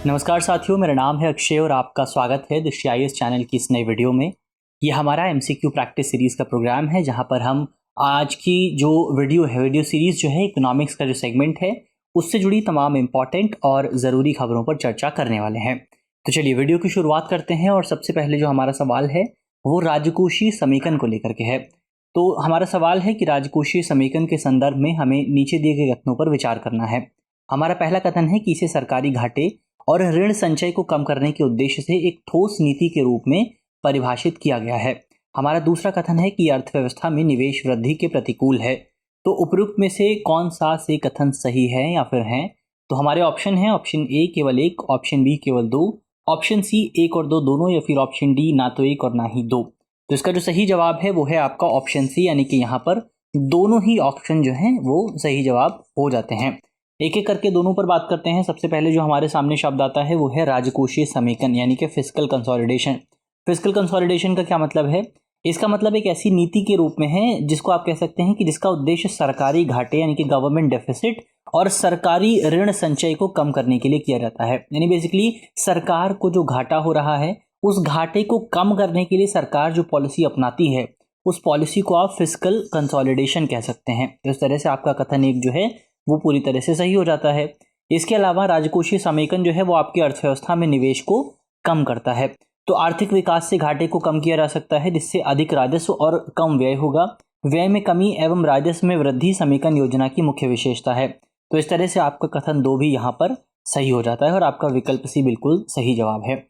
नमस्कार साथियों, मेरा नाम है अक्षय और आपका स्वागत है दृष्टि चैनल की इस नई वीडियो में। ये हमारा एमसीक्यू प्रैक्टिस सीरीज़ का प्रोग्राम है जहां पर हम आज की जो वीडियो सीरीज़ जो है इकोनॉमिक्स का जो सेगमेंट है उससे जुड़ी तमाम इम्पॉर्टेंट और ज़रूरी खबरों पर चर्चा करने वाले हैं। तो चलिए वीडियो की शुरुआत करते हैं और सबसे पहले जो हमारा सवाल है वो राजकोषीय समेकन को लेकर के है। तो हमारा सवाल है कि राजकोषीय समेकन के संदर्भ में हमें नीचे दिए गए कथनों पर विचार करना है। हमारा पहला कथन है कि इसे सरकारी घाटे और ऋण संचय को कम करने के उद्देश्य से एक ठोस नीति के रूप में परिभाषित किया गया है। हमारा दूसरा कथन है कि अर्थव्यवस्था में निवेश वृद्धि के प्रतिकूल है। तो उपयुक्त में से कौन सा से कथन सही है या फिर हैं? तो हमारे ऑप्शन है ऑप्शन ए केवल एक, ऑप्शन बी केवल दो, ऑप्शन सी एक और दो दोनों, या फिर ऑप्शन डी ना तो एक और ना ही दो। तो इसका जो सही जवाब है वो है आपका ऑप्शन सी, यानी कि यहाँ पर दोनों ही ऑप्शन जो हैं वो सही जवाब हो जाते हैं। एक एक करके दोनों पर बात करते हैं। सबसे पहले जो हमारे सामने शब्द आता है वो है राजकोषीय समेकन, यानी कि फिस्कल कंसोलिडेशन। फिस्कल कंसोलिडेशन का क्या मतलब है? इसका मतलब एक ऐसी नीति के रूप में है जिसको आप कह सकते हैं कि जिसका उद्देश्य सरकारी घाटे यानी कि गवर्नमेंट डेफिसिट और सरकारी ऋण संचय को कम करने के लिए किया जाता है। यानी बेसिकली सरकार को जो घाटा हो रहा है उस घाटे को कम करने के लिए सरकार जो पॉलिसी अपनाती है उस पॉलिसी को आप फिस्कल कंसोलिडेशन कह सकते हैं। इस तरह से आपका कथन एक जो है वो पूरी तरह से सही हो जाता है। इसके अलावा राजकोषीय समेकन जो है वो आपकी अर्थव्यवस्था में निवेश को कम करता है। तो आर्थिक विकास से घाटे को कम किया जा सकता है जिससे अधिक राजस्व और कम व्यय होगा। व्यय में कमी एवं राजस्व में वृद्धि समेकन योजना की मुख्य विशेषता है। तो इस तरह से आपका कथन दो भी यहाँ पर सही हो जाता है और आपका विकल्प सी बिल्कुल सही जवाब है।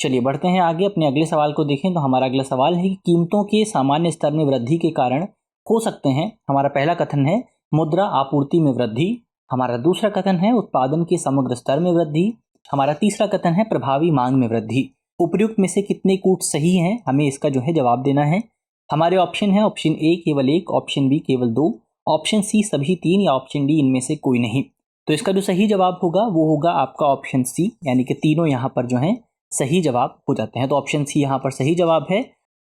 चलिए बढ़ते हैं आगे, अपने अगले सवाल को देखें। तो हमारा अगला सवाल है कि कीमतों के सामान्य स्तर में वृद्धि के कारण हो सकते हैं। हमारा पहला कथन है मुद्रा आपूर्ति में वृद्धि। हमारा दूसरा कथन है उत्पादन के समग्र स्तर में वृद्धि। हमारा तीसरा कथन है प्रभावी मांग में वृद्धि। उपयुक्त में से कितने कूट सही हैं, हमें इसका जो है जवाब देना है। हमारे ऑप्शन है ऑप्शन ए केवल एक, ऑप्शन बी केवल दो, ऑप्शन सी सभी तीन, या ऑप्शन डी इनमें से कोई नहीं। तो इसका जो सही जवाब होगा वो होगा आपका ऑप्शन सी, यानी कि तीनों यहाँ पर जो है सही जवाब हो जाते हैं। तो ऑप्शन सी यहाँ पर सही जवाब है।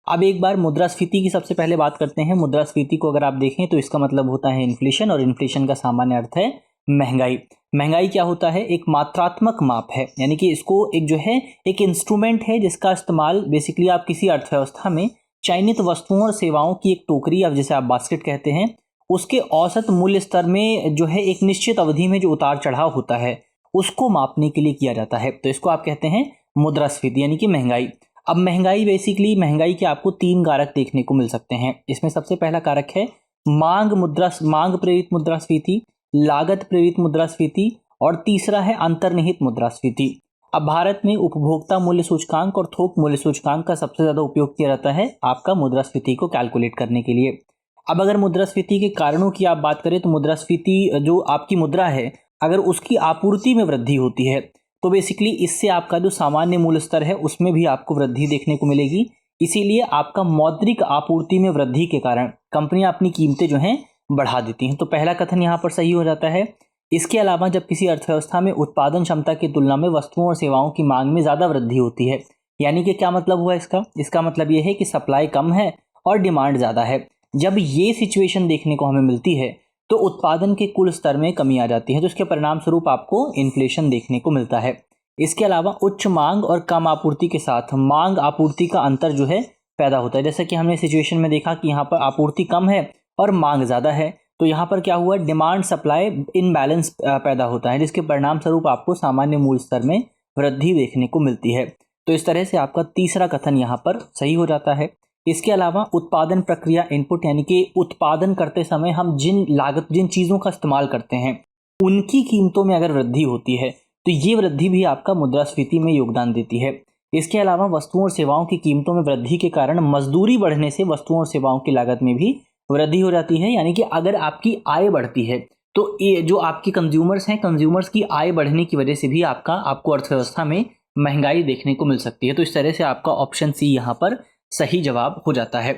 अब एक बार मुद्रास्फीति की सबसे पहले बात करते हैं। मुद्रास्फीति को अगर आप देखें तो इसका मतलब होता है इन्फ्लेशन, और इन्फ्लेशन का सामान्य अर्थ है महंगाई। महंगाई क्या होता है? एक मात्रात्मक माप है, यानी कि इसको एक जो है एक इंस्ट्रूमेंट है जिसका इस्तेमाल बेसिकली आप किसी अर्थव्यवस्था में चयनित वस्तुओं और सेवाओं की एक टोकरी, अब जैसे आप बास्केट कहते हैं, उसके औसत मूल्य स्तर में जो है एक निश्चित अवधि में जो उतार चढ़ाव होता है उसको मापने के लिए किया जाता है। तो इसको आप कहते हैं मुद्रास्फीति यानी कि महंगाई। अब महंगाई बेसिकली महंगाई के आपको तीन कारक देखने को मिल सकते हैं। इसमें सबसे पहला कारक है मांग प्रेरित मुद्रास्फीति, लागत प्रेरित मुद्रास्फीति, और तीसरा है अंतर्निहित मुद्रास्फीति। अब भारत में उपभोक्ता मूल्य सूचकांक और थोक मूल्य सूचकांक का सबसे ज्यादा उपयोग किया जाता है आपका मुद्रास्फीति को कैलकुलेट करने के लिए। अब अगर मुद्रास्फीति के कारणों की आप बात करें तो मुद्रास्फीति जो आपकी मुद्रा है अगर उसकी आपूर्ति में वृद्धि होती है तो बेसिकली इससे आपका जो सामान्य मूल्य स्तर है उसमें भी आपको वृद्धि देखने को मिलेगी। इसीलिए आपका मौद्रिक आपूर्ति में वृद्धि के कारण कंपनियां अपनी कीमतें जो हैं बढ़ा देती हैं। तो पहला कथन यहाँ पर सही हो जाता है। इसके अलावा जब किसी अर्थव्यवस्था में उत्पादन क्षमता की तुलना में वस्तुओं और सेवाओं की मांग में ज़्यादा वृद्धि होती है, यानी कि क्या मतलब हुआ इसका मतलब ये है कि सप्लाई कम है और डिमांड ज़्यादा है। जब ये सिचुएशन देखने को हमें मिलती है तो उत्पादन के कुल स्तर में कमी आ जाती है, तो इसके परिणाम स्वरूप आपको इन्फ्लेशन देखने को मिलता है। इसके अलावा उच्च मांग और कम आपूर्ति के साथ मांग आपूर्ति का अंतर जो है पैदा होता है। जैसे कि हमने सिचुएशन में देखा कि यहाँ पर आपूर्ति कम है और मांग ज़्यादा है, तो यहाँ पर क्या हुआ, डिमांड सप्लाई इनबैलेंस पैदा होता है, जिसके परिणाम स्वरूप आपको सामान्य मूल्य स्तर में वृद्धि देखने को मिलती है। तो इस तरह से आपका तीसरा कथन यहाँ पर सही हो जाता है। इसके अलावा उत्पादन प्रक्रिया इनपुट, यानी कि उत्पादन करते समय हम जिन चीज़ों का इस्तेमाल करते हैं उनकी कीमतों में अगर वृद्धि होती है तो ये वृद्धि भी आपका मुद्रास्फीति में योगदान देती है। इसके अलावा वस्तुओं और सेवाओं की कीमतों में वृद्धि के कारण मजदूरी बढ़ने से वस्तुओं और सेवाओं की लागत में भी वृद्धि हो जाती है। यानी कि अगर आपकी आय बढ़ती है तो ये जो आपकी कंज्यूमर्स हैं, कंज्यूमर्स की आय बढ़ने की वजह से भी आपको अर्थव्यवस्था में महंगाई देखने को मिल सकती है। तो इस तरह से आपका ऑप्शन सी यहाँ पर सही जवाब हो जाता है।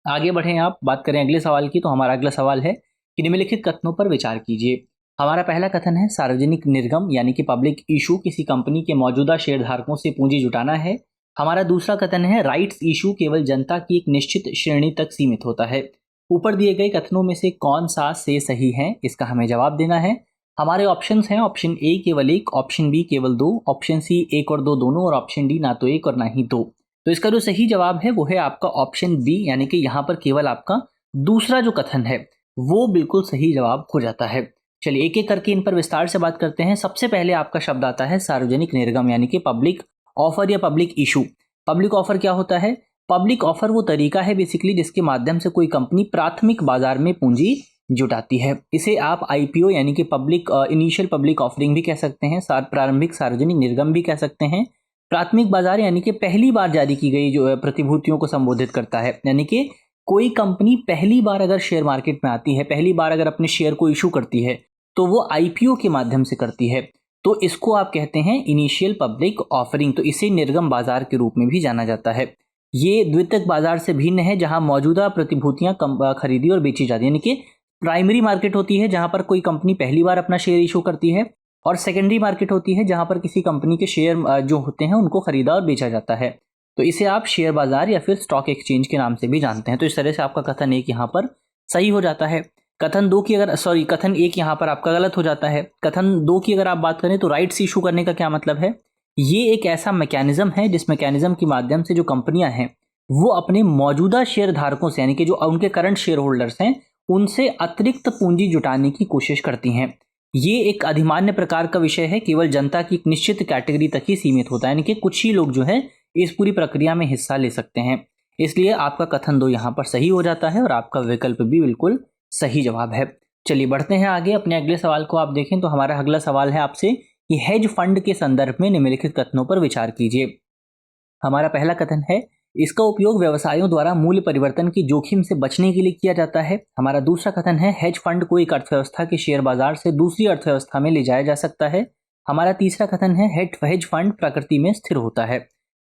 आगे बढ़ें, आप बात करें अगले सवाल की। तो हमारा अगला सवाल है कि निम्नलिखित कथनों पर विचार कीजिए। हमारा पहला कथन है सार्वजनिक निर्गम यानी कि पब्लिक इशू किसी कंपनी के मौजूदा शेयरधारकों से पूंजी जुटाना है। हमारा दूसरा कथन है राइट्स इशू केवल जनता की एक निश्चित श्रेणी तक सीमित होता है। ऊपर दिए गए कथनों में से कौन सा से सही है, इसका हमें जवाब देना है। हमारे ऑप्शंस हैं ऑप्शन ए केवल एक, ऑप्शन बी केवल दो, ऑप्शन सी एक और दो दोनों, और ऑप्शन डी ना तो एक और ना ही दो। तो इसका जो सही जवाब है वो है आपका ऑप्शन बी, यानी कि यहाँ पर केवल आपका दूसरा जो कथन है वो बिल्कुल सही जवाब हो जाता है। चलिए एक एक करके इन पर विस्तार से बात करते हैं। सबसे पहले आपका शब्द आता है सार्वजनिक निर्गम, यानी कि पब्लिक ऑफर या पब्लिक इशू। पब्लिक ऑफर क्या होता है? पब्लिक ऑफर वो तरीका है बेसिकली जिसके माध्यम से कोई कंपनी प्राथमिक बाजार में पूंजी जुटाती है। इसे आप आईपीओ यानी कि पब्लिक इनिशियल पब्लिक ऑफरिंग भी कह सकते हैं, प्रारंभिक सार्वजनिक निर्गम भी कह सकते हैं। प्राथमिक बाजार यानी कि पहली बार जारी की गई जो प्रतिभूतियों को संबोधित करता है, यानी कि कोई कंपनी पहली बार अगर शेयर मार्केट में आती है, पहली बार अगर अपने शेयर को इशू करती है तो वो आईपीओ के माध्यम से करती है, तो इसको आप कहते हैं इनिशियल पब्लिक ऑफरिंग। तो इसे निर्गम बाजार के रूप में भी जाना जाता है। ये द्वितीयक बाजार से भिन्न है जहां मौजूदा प्रतिभूतियां खरीदी और बेची जाती है, यानी कि प्राइमरी मार्केट होती है जहां पर कोई कंपनी पहली बार अपना शेयर इशू करती है, और सेकेंडरी मार्केट होती है जहां पर किसी कंपनी के शेयर जो होते हैं उनको खरीदा और बेचा जाता है। तो इसे आप शेयर बाजार या फिर स्टॉक एक्सचेंज के नाम से भी जानते हैं। तो इस तरह से आपका कथन एक यहाँ पर सही हो जाता है। कथन एक यहाँ पर आपका गलत हो जाता है। कथन दो की अगर आप बात करें तो राइट्स इशू करने का क्या मतलब है? ये एक ऐसा मैकेनिज्म है जिस मैकेनिज्म के माध्यम से जो कंपनियां हैं वो अपने मौजूदा शेयर धारकों से, यानी कि जो उनके करंट शेयर होल्डर्स हैं, उनसे अतिरिक्त पूंजी जुटाने की कोशिश करती हैं। ये एक अधिमान्य प्रकार का विषय है, केवल जनता की एक निश्चित कैटेगरी तक ही सीमित होता है, यानी कि कुछ ही लोग जो है इस पूरी प्रक्रिया में हिस्सा ले सकते हैं। इसलिए आपका कथन दो यहाँ पर सही हो जाता है और आपका विकल्प भी बिल्कुल सही जवाब है। चलिए बढ़ते हैं आगे। अपने अगले सवाल को आप देखें तो हमारा अगला सवाल है आपसे कि हेज फंड के संदर्भ में निम्नलिखित कथनों पर विचार कीजिए। हमारा पहला कथन है इसका उपयोग व्यवसायों द्वारा मूल्य परिवर्तन की जोखिम से बचने के लिए किया जाता है। हमारा दूसरा कथन है हेज फंड को एक अर्थव्यवस्था के शेयर बाजार से दूसरी अर्थव्यवस्था में ले जाया जा सकता है। हमारा तीसरा कथन है हेज फंड प्रकृति में स्थिर होता है।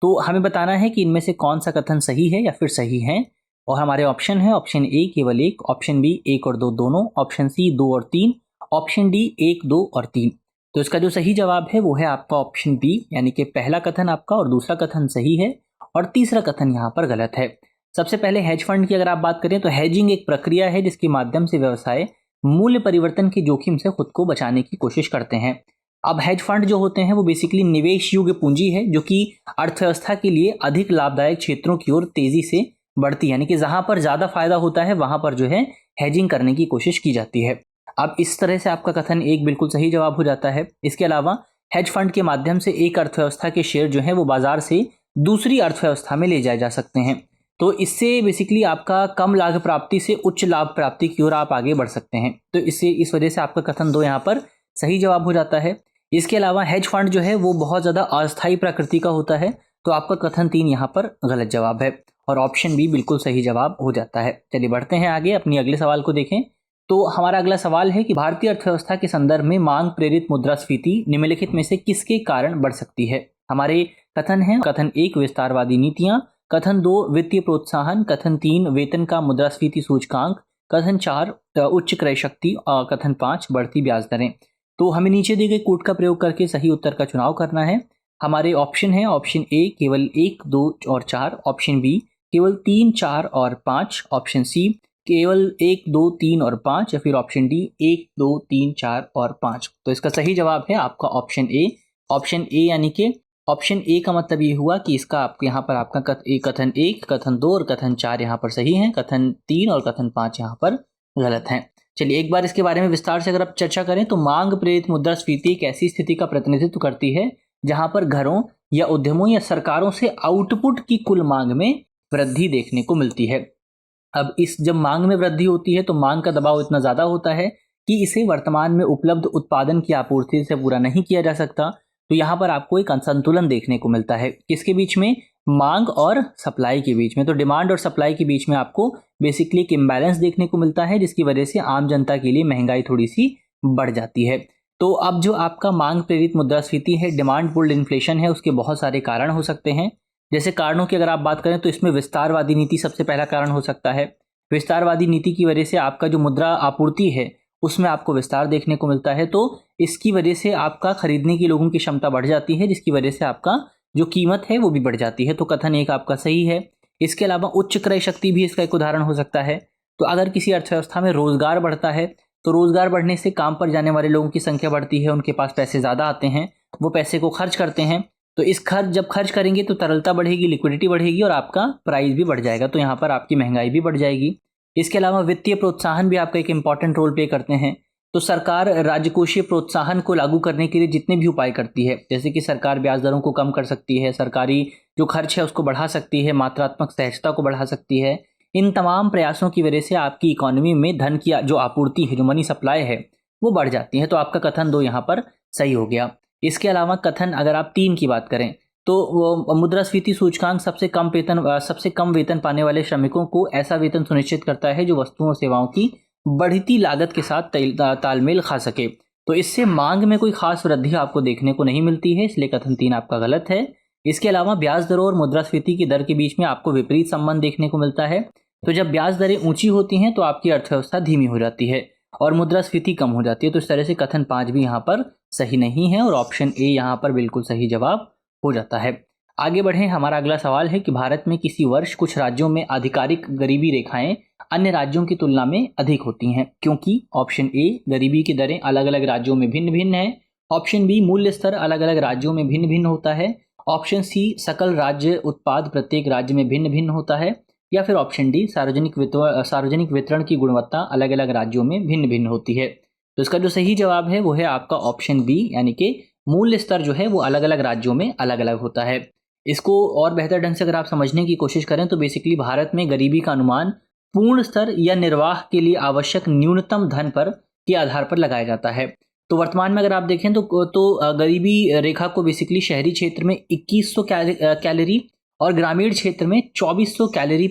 तो हमें बताना है कि इनमें से कौन सा कथन सही है या फिर सही है, और हमारे ऑप्शन है ऑप्शन ए केवल एक, ऑप्शन बी एक और दो दोनों, ऑप्शन सी दो और तीन, ऑप्शन डी एक दो और तीन। तो इसका जो सही जवाब है वो है आपका ऑप्शन बी, यानी कि पहला कथन आपका और दूसरा कथन सही है और तीसरा कथन यहाँ पर गलत है। सबसे पहले हेज फंड की अगर आप बात करें तो हेजिंग एक प्रक्रिया है जिसके माध्यम से व्यवसाय मूल्य परिवर्तन के जोखिम से खुद को बचाने की कोशिश करते हैं। अब हेज फंड जो होते हैं वो बेसिकली निवेश योग्य पूंजी है जो कि अर्थव्यवस्था के लिए अधिक लाभदायक क्षेत्रों की ओर तेजी से बढ़ती है, यानी कि जहां पर ज्यादा फायदा होता है वहां पर जो है हेजिंग करने की कोशिश की जाती है। अब इस तरह से आपका कथन एक बिल्कुल सही जवाब हो जाता है। इसके अलावा हेज फंड के माध्यम से एक अर्थव्यवस्था के शेयर जो है वो बाजार से दूसरी अर्थव्यवस्था में ले जाए जा सकते हैं। तो इससे बेसिकली आपका कम लाभ प्राप्ति से उच्च लाभ प्राप्ति की ओर आप आगे बढ़ सकते हैं। तो इस वजह से आपका कथन दो यहाँ पर सही जवाब हो जाता है। इसके अलावा हेज फंड जो है वो बहुत ज़्यादा अस्थायी प्रकृति का होता है, तो आपका कथन तीन यहाँ पर गलत जवाब है और ऑप्शन बी बिल्कुल सही जवाब हो जाता है। चलिए बढ़ते हैं आगे, अपनी अगले सवाल को देखें। तो हमारा अगला सवाल है कि भारतीय अर्थव्यवस्था के संदर्भ में मांग प्रेरित मुद्रास्फीति निम्नलिखित में से किसके कारण बढ़ सकती है? हमारे कथन है कथन एक विस्तारवादी नीतियां, कथन दो वित्तीय प्रोत्साहन, कथन तीन वेतन का मुद्रास्फीति सूचकांक, कथन चार उच्च क्रय शक्ति और कथन पाँच बढ़ती ब्याज दरें। तो हमें नीचे दिए गए कोड का प्रयोग करके सही उत्तर का चुनाव करना है। हमारे ऑप्शन है ऑप्शन ए केवल एक दो और चार, ऑप्शन बी केवल तीन चार और पाँच, ऑप्शन सी केवल एक दो तीन और पाँच, या फिर ऑप्शन डी एक दो तीन चार और पाँच। तो इसका सही जवाब है आपका ऑप्शन ए। ऑप्शन ए यानी कि ऑप्शन ए का मतलब ये हुआ कि इसका आपके यहाँ पर आपका कथन एक, कथन दो और कथन चार यहाँ पर सही हैं, कथन तीन और कथन पाँच यहाँ पर गलत हैं। चलिए एक बार इसके बारे में विस्तार से अगर आप चर्चा करें तो मांग प्रेरित मुद्रास्फीति एक ऐसी स्थिति का प्रतिनिधित्व करती है जहां पर घरों या उद्यमों या सरकारों से आउटपुट की कुल मांग में वृद्धि देखने को मिलती है। अब जब मांग में वृद्धि होती है तो मांग का दबाव इतना ज्यादा होता है कि इसे वर्तमान में उपलब्ध उत्पादन की आपूर्ति से पूरा नहीं किया जा सकता। तो यहाँ पर आपको एक असंतुलन देखने को मिलता है, किसके बीच में? मांग और सप्लाई के बीच में। तो डिमांड और सप्लाई के बीच में आपको बेसिकली एक इम्बैलेंस देखने को मिलता है जिसकी वजह से आम जनता के लिए महंगाई थोड़ी सी बढ़ जाती है। तो अब जो आपका मांग प्रेरित मुद्रास्फीति है, डिमांड पुल्ड इन्फ्लेशन है, उसके बहुत सारे कारण हो सकते हैं। जैसे कारणों की अगर आप बात करें तो इसमें विस्तारवादी नीति सबसे पहला कारण हो सकता है। विस्तारवादी नीति की वजह से आपका जो मुद्रा आपूर्ति है उसमें आपको विस्तार देखने को मिलता है, तो इसकी वजह से आपका खरीदने की लोगों की क्षमता बढ़ जाती है जिसकी वजह से आपका जो कीमत है वो भी बढ़ जाती है। तो कथन एक आपका सही है। इसके अलावा उच्च क्रय शक्ति भी इसका एक उदाहरण हो सकता है। तो अगर किसी अर्थव्यवस्था में रोजगार बढ़ता है तो रोजगार बढ़ने से काम पर जाने वाले लोगों की संख्या बढ़ती है, उनके पास पैसे ज़्यादा आते हैं, वो पैसे को खर्च करते हैं। तो जब खर्च करेंगे तो तरलता बढ़ेगी, लिक्विडिटी बढ़ेगी और आपका प्राइस भी बढ़ जाएगा। तो यहाँ पर आपकी महंगाई भी बढ़ जाएगी। इसके अलावा वित्तीय प्रोत्साहन भी आपका एक इंपॉर्टेंट रोल प्ले करते हैं। तो सरकार राजकोषीय प्रोत्साहन को लागू करने के लिए जितने भी उपाय करती है, जैसे कि सरकार ब्याज दरों को कम कर सकती है, सरकारी जो खर्च है उसको बढ़ा सकती है, मात्रात्मक सहजता को बढ़ा सकती है। इन तमाम प्रयासों की वजह से आपकी इकोनॉमी में धन की जो आपूर्ति है, जो मनी सप्लाई है, वो बढ़ जाती है। तो आपका कथन 2 यहाँ पर सही हो गया। इसके अलावा कथन अगर आप 3 की बात करें तो वो मुद्रास्फीति सूचकांक सबसे कम वेतन पाने वाले श्रमिकों को ऐसा वेतन सुनिश्चित करता है जो वस्तुओं और सेवाओं की बढ़ती लागत के साथ तालमेल खा सके। तो इससे मांग में कोई खास वृद्धि आपको देखने को नहीं मिलती है, इसलिए कथन 3 आपका गलत है। इसके अलावा ब्याज दरों और मुद्रास्फीति की दर के बीच में आपको विपरीत संबंध देखने को मिलता है। तो जब ब्याज दरें ऊंची होती हैं तो आपकी अर्थव्यवस्था धीमी हो जाती है और मुद्रास्फीति कम हो जाती है। तो इस तरह से कथन 5 भी यहाँ पर सही नहीं है और ऑप्शन ए यहाँ पर बिल्कुल सही जवाब हो जाता है। आगे बढ़ें, हमारा अगला सवाल है कि भारत में किसी वर्ष कुछ राज्यों में आधिकारिक गरीबी रेखाएं अन्य राज्यों की तुलना में अधिक होती हैं, क्योंकि ऑप्शन ए गरीबी की दरें अलग अलग राज्यों में भिन्न भिन्न है, ऑप्शन बी मूल्य स्तर अलग अलग राज्यों में भिन्न भिन्न होता है, ऑप्शन सी सकल राज्य उत्पाद प्रत्येक राज्य में भिन्न भिन्न होता है, या फिर ऑप्शन डी सार्वजनिक वितरण की गुणवत्ता अलग अलग राज्यों में भिन्न भिन्न होती है। तो इसका जो सही जवाब है वो है आपका ऑप्शन बी, यानी कि मूल्य स्तर जो है वो अलग अलग राज्यों में अलग अलग होता है। इसको और बेहतर ढंग से अगर आप समझने की कोशिश करें तो बेसिकली भारत में गरीबी का अनुमान पूर्ण स्तर या निर्वाह के लिए आवश्यक न्यूनतम धन पर के आधार पर लगाया जाता है। तो वर्तमान में अगर आप देखें तो गरीबी रेखा को बेसिकली शहरी क्षेत्र में 2100 कैलोरी और ग्रामीण क्षेत्र में 2400 कैलोरी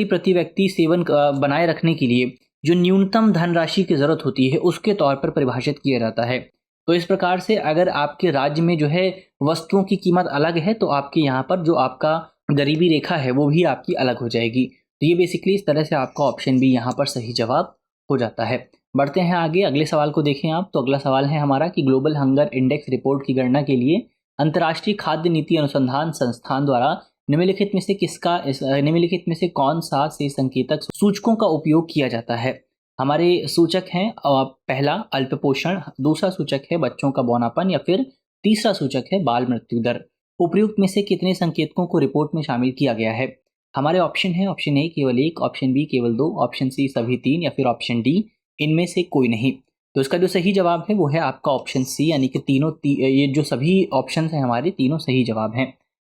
प्रति व्यक्ति सेवन बनाए रखने के लिए जो न्यूनतम धनराशि की जरूरत होती है उसके तौर पर परिभाषित किया जाता है। तो इस प्रकार से अगर आपके राज्य में जो है वस्तुओं की कीमत अलग है तो आपके यहाँ पर जो आपका गरीबी रेखा है वो भी आपकी अलग हो जाएगी। तो ये बेसिकली इस तरह से आपका ऑप्शन बी यहाँ पर सही जवाब हो जाता है। बढ़ते हैं आगे, अगले सवाल को देखें आप। तो अगला सवाल है हमारा कि ग्लोबल हंगर इंडेक्स रिपोर्ट की गणना के लिए अंतर्राष्ट्रीय खाद्य नीति अनुसंधान संस्थान द्वारा निम्नलिखित में से कौन सा से संकेतक सूचकों का उपयोग किया जाता है। हमारे सूचक हैं पहला अल्पपोषण, दूसरा सूचक है बच्चों का बौनापन, या फिर तीसरा सूचक है बाल मृत्यु दर। उपयुक्त में से कितने संकेतकों को रिपोर्ट में शामिल किया गया है। हमारे ऑप्शन है ऑप्शन ए केवल 1, ऑप्शन बी केवल 2, ऑप्शन सी सभी 3, या फिर ऑप्शन डी इनमें से कोई नहीं। तो इसका जो सही जवाब है वो है आपका ऑप्शन सी, यानी कि ये जो सभी ऑप्शन हैं हमारे तीनों सही जवाब हैं।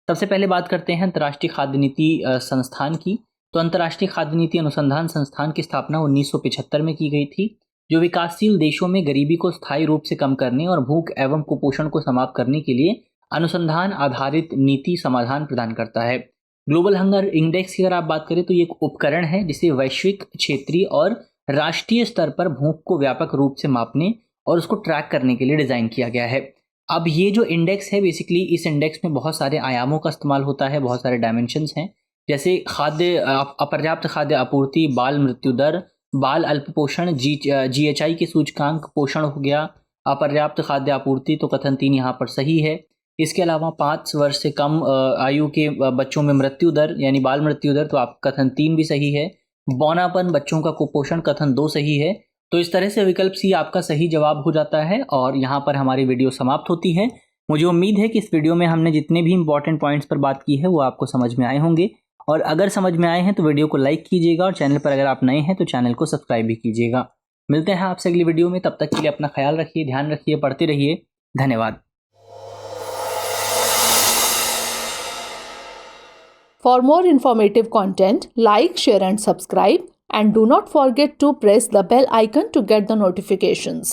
सबसे पहले बात करते हैं अंतर्राष्ट्रीय खाद्य नीति संस्थान की। तो अंतर्राष्ट्रीय खाद्य नीति अनुसंधान संस्थान की स्थापना 1975 में की गई थी, जो विकासशील देशों में गरीबी को स्थायी रूप से कम करने और भूख एवं कुपोषण को समाप्त करने के लिए अनुसंधान आधारित नीति समाधान प्रदान करता है। ग्लोबल हंगर इंडेक्स की अगर आप बात करें तो ये एक उपकरण है जिसे वैश्विक, क्षेत्रीय और राष्ट्रीय स्तर पर भूख को व्यापक रूप से मापने और उसको ट्रैक करने के लिए डिजाइन किया गया है। अब ये जो इंडेक्स है बेसिकली इस इंडेक्स में बहुत सारे आयामों का इस्तेमाल होता है, बहुत सारे डायमेंशंस हैं, जैसे अपर्याप्त खाद्य आपूर्ति, बाल मृत्यु दर, बाल अल्पपोषण, GHI के सूचकांक, पोषण हो गया, अपर्याप्त खाद्य आपूर्ति। तो कथन 3 यहाँ पर सही है। इसके अलावा 5 वर्ष से कम आयु के बच्चों में मृत्यु दर यानी बाल मृत्यु दर, तो आप कथन 3 भी सही है। बौनापन, बच्चों का कुपोषण, कथन 2 सही है। तो इस तरह से विकल्प सी आपका सही जवाब हो जाता है और यहाँ पर हमारी वीडियो समाप्त होती है। मुझे उम्मीद है कि इस वीडियो में हमने जितने भी इंपॉर्टेंट पॉइंट्स पर बात की है वो आपको समझ में आए होंगे, और अगर समझ में आए हैं तो वीडियो को लाइक कीजिएगा और चैनल पर अगर आप नए हैं तो चैनल को सब्सक्राइब भी कीजिएगा। मिलते हैं आपसे अगली वीडियो में, तब तक के लिए अपना ख्याल रखिए, ध्यान रखिए, पढ़ते रहिए। धन्यवाद। For more informative content, like, share and subscribe, and do not forget to press the bell icon to get the notifications.